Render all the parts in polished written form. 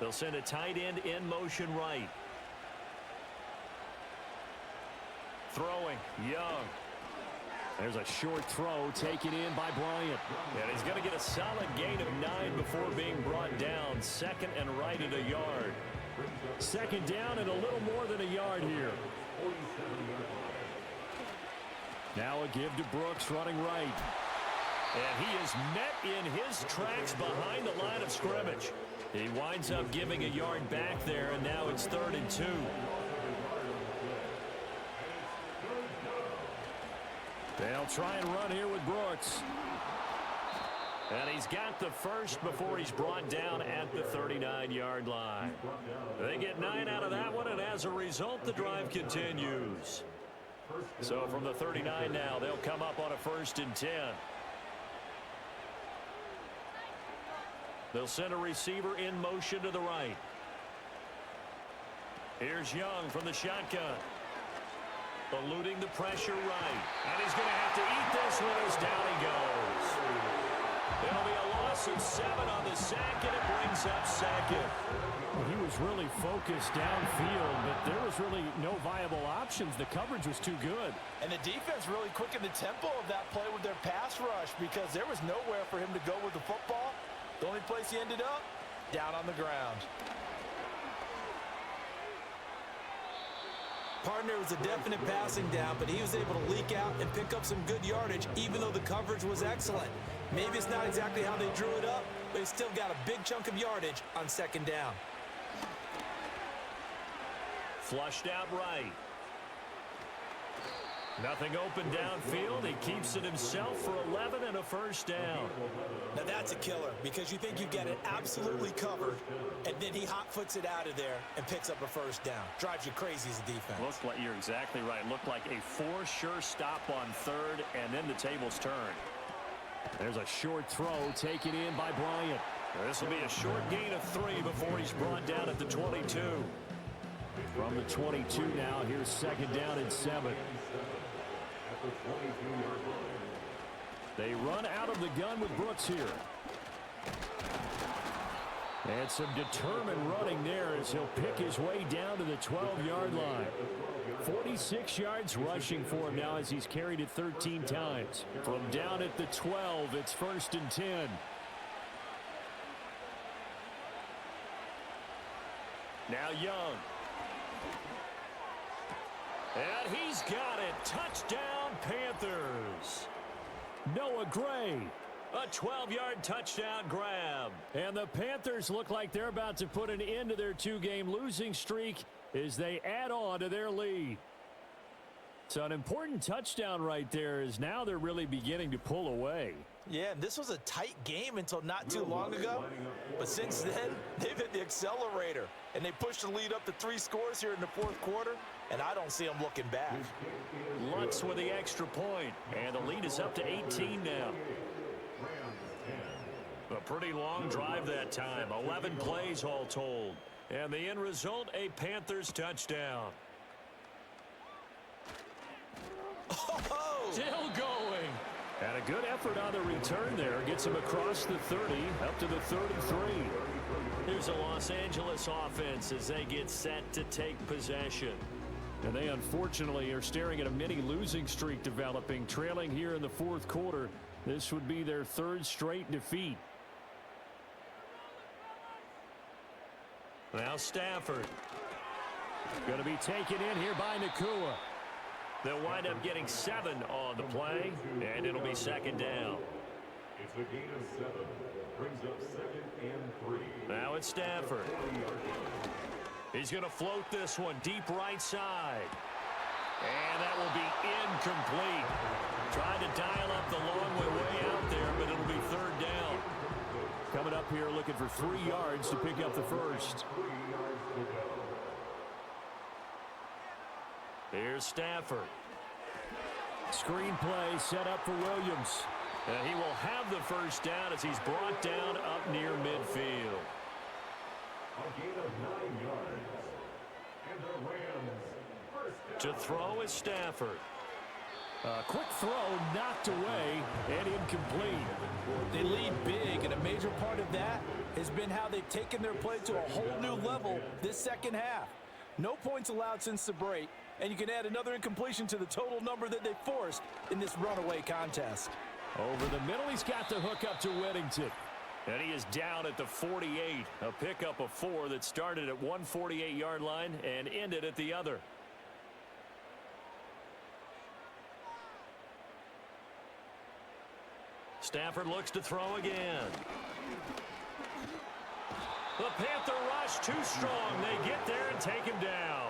They'll send a tight end in motion right. Throwing, Young. There's a short throw taken in by Bryant. And he's going to get a solid gain of 9 before being brought down. Second and right at a yard. Second down and a little more than a yard here. Now a give to Brooks running right. And he is met in his tracks behind the line of scrimmage. He winds up giving a yard back there, and now it's 3rd and 2. They'll try and run here with Brooks. And he's got the first before he's brought down at the 39-yard line. They get 9 out of that one, and as a result, the drive continues. So from the 39 now, they'll come up on a 1st and 10. They'll send a receiver in motion to the right. Here's Young from the shotgun. Eluding the pressure right. And he's going to have to eat this one as down he goes. It'll be a loss of 7 on the sack, and it brings up second. Well, he was really focused downfield, but there was really no viable options. The coverage was too good. And the defense really quickened the tempo of that play with their pass rush because there was nowhere for him to go with the football. The only place he ended up, down on the ground. Partner was a definite passing down, but he was able to leak out and pick up some good yardage, even though the coverage was excellent. Maybe it's not exactly how they drew it up, but he still got a big chunk of yardage on 2nd down. Flushed out right. Nothing open downfield. He keeps it himself for 11 and a 1st down. Now that's a killer because you think you've got it absolutely covered, and then he hot-foots it out of there and picks up a 1st down. Drives you crazy as a defense. Looks like you're exactly right. Looked like a for-sure stop on 3rd, and then the tables turn. There's a short throw taken in by Bryant. This will be a short gain of 3 before he's brought down at the 22. From the 22 now, here's 2nd down and 7. They run out of the gun with Brooks here. And some determined running there as he'll pick his way down to the 12-yard line. 46 yards rushing for him now as he's carried it 13 times. From down at the 12, it's 1st and 10. Now Young. And he's got it. Touchdown, Panthers. Noah Gray. A 12-yard touchdown grab. And the Panthers look like they're about to put an end to their 2-game losing streak as they add on to their lead. So an important touchdown right there as now they're really beginning to pull away. Yeah, and this was a tight game until not too long ago. But since then, they've hit the accelerator. And they pushed the lead up to 3 scores here in the 4th quarter. And I don't see them looking back. Lutz with the extra point. And the lead is up to 18 now. A pretty long drive that time. 11 plays all told. And the end result, a Panthers touchdown. Oh! Still going. And a good effort on the return there. Gets him across the 30, up to the 33. Here's a Los Angeles offense as they get set to take possession. And they unfortunately are staring at a mini losing streak developing, trailing here in the 4th quarter. This would be their 3rd straight defeat. Now Stafford. Going to be taken in here by Nakua. They'll wind up getting 7 on the play, and it'll be 2nd down. It's a gain of 7. Brings up 2nd and 3. Now it's Stafford. He's going to float this one deep right side. And that will be incomplete. Tried to dial up the long way out there, but it'll be 3rd down. Coming up here looking for 3 yards to pick up the first. Here's Stafford. Screenplay set up for Williams. And he will have the first down as he's brought down up near midfield. A gain of 9 yards. And the Rams first To throw is Stafford. Quick throw knocked away and incomplete. They lead big, and a major part of that has been how they've taken their play to a whole new level this second half. No points allowed since the break, and you can add another incompletion to the total number that they forced in this runaway contest. Over the middle, he's got the hook up to Whittington. And he is down at the 48. A pickup of 4 that started at 148-yard line and ended at the other. Stafford looks to throw again. The Panther rush too strong. They get there and take him down.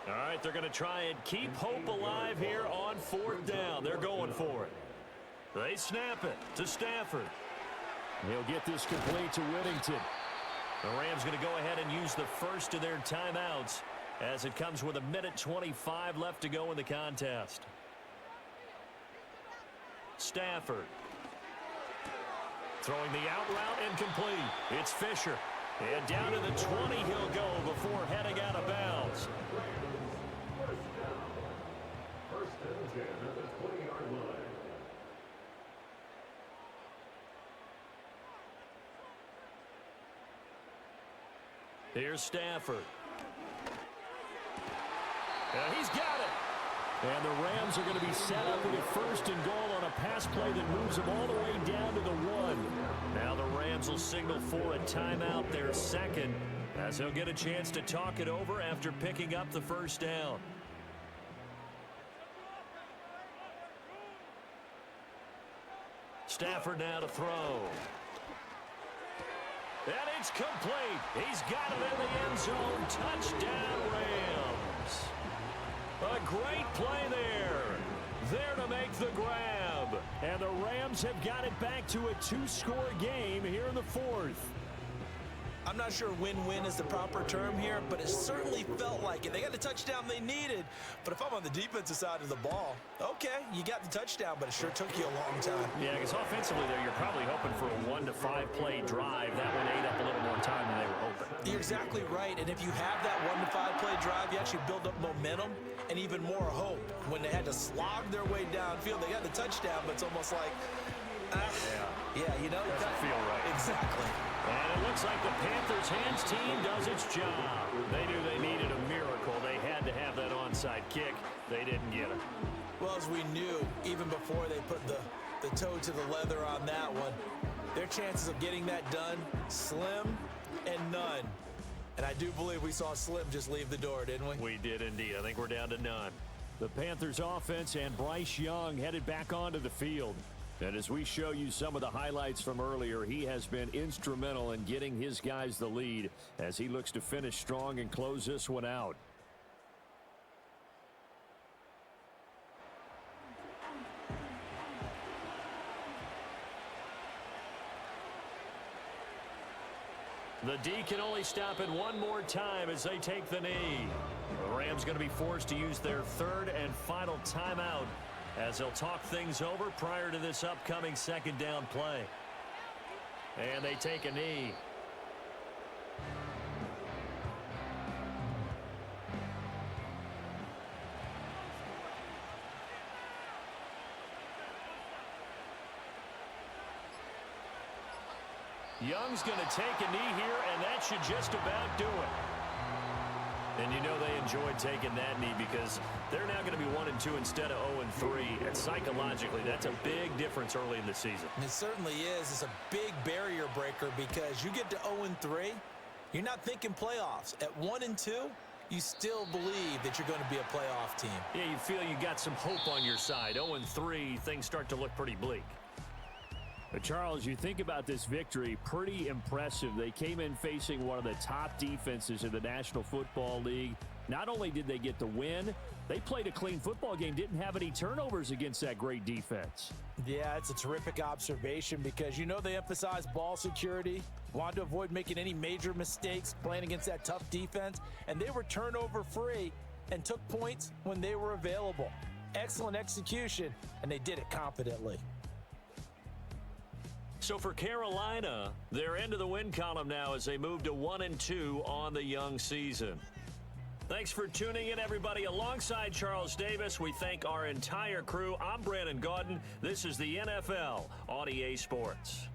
All right, they're going to try and keep hope alive here on 4th down. They're going for it. They snap it to Stafford. He'll get this complete to Whittington. The Rams going to go ahead and use the first of their timeouts as it comes with 1:25 left to go in the contest. Stafford throwing the out route incomplete. It's Fisher. And down to the 20 he'll go before heading out of bounds. First and 10 at the 20-yard line. Here's Stafford. And he's got it. And the Rams are going to be set up with a 1st and goal on a pass play that moves them all the way down to the 1. Now the Rams will signal for a timeout, their second, as he'll get a chance to talk it over after picking up the 1st down. Stafford now to throw. And it's complete. He's got it in the end zone. Touchdown, Rams. A great play there. There to make the grab. And the Rams have got it back to a 2-score game here in the 4th. I'm not sure win-win is the proper term here, but it certainly felt like it. They got the touchdown they needed, but if I'm on the defensive side of the ball, okay, you got the touchdown, but it sure took you a long time. Yeah, because offensively there, you're probably hoping for a 1 to 5 play drive. That one ate up a little more time than they were hoping. You're exactly right, and if you have that 1 to 5 play drive, you actually build up momentum and even more hope. When they had to slog their way downfield, they got the touchdown, but it's almost like, yeah, you know, doesn't feel right. Exactly. And it looks like the Panthers hands team does its job. They knew they needed a miracle. They had to have that onside kick. They didn't get it. Well, as we knew, even before they put the toe to the leather on that one, their chances of getting that done, slim and none. And I do believe we saw Slim just leave the door, didn't we? We did indeed. I think we're down to none. The Panthers offense and Bryce Young headed back onto the field. And as we show you some of the highlights from earlier, he has been instrumental in getting his guys the lead as he looks to finish strong and close this one out. The D can only stop it one more time as they take the knee. The Rams going to be forced to use their 3rd and final timeout as they'll talk things over prior to this upcoming 2nd down play. And they take a knee. Young's going to take a knee here, and that should just about do it. And you know they enjoyed taking that knee because they're now going to be 1-2 instead of 0-3. And psychologically, that's a big difference early in the season. And it certainly is. It's a big barrier breaker because you get to 0-3, you're not thinking playoffs. At 1-2, you still believe that you're going to be a playoff team. Yeah, you feel you got some hope on your side. 0-3, things start to look pretty bleak. But Charles, you think about this victory, pretty impressive. They came in facing one of the top defenses in the National Football League. Not only did they get the win, they played a clean football game, didn't have any turnovers against that great defense. Yeah, it's a terrific observation because you know they emphasize ball security, wanted to avoid making any major mistakes playing against that tough defense, and they were turnover free and took points when they were available. Excellent execution, and they did it confidently. So for Carolina, they're into the win column now as they move to 1-2 on the young season. Thanks for tuning in, everybody. Alongside Charles Davis, we thank our entire crew. I'm Brandon Gaudin. This is the NFL on EA Sports.